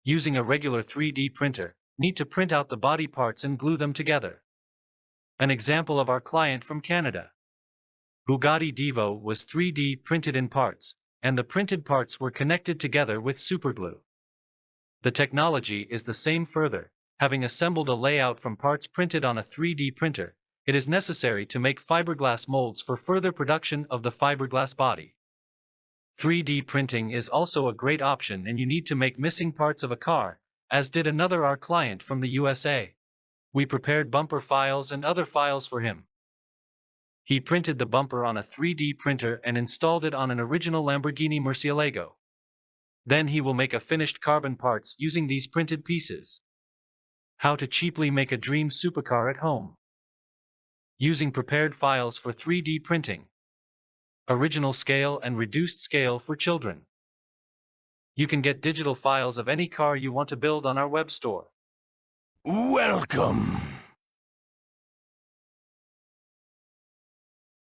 Using a regular 3D printer, need to print out the body parts and glue them together. An example of our client from Canada. Bugatti Divo was 3D printed in parts, and the printed parts were connected together with superglue. The technology is the same further. Having assembled a layout from parts printed on a 3D printer, it is necessary to make fiberglass molds for further production of the fiberglass body. 3D printing is also a great option, and you need to make missing parts of a car, as did another our client from the USA. We prepared bumper files and other files for him. He printed the bumper on a 3D printer and installed it on an original Lamborghini Murcielago. Then he will make a finished carbon parts using these printed pieces. How to cheaply make a dream supercar at home. Using prepared files for 3D printing. Original scale and reduced scale for children. You can get digital files of any car you want to build on our web store. Welcome!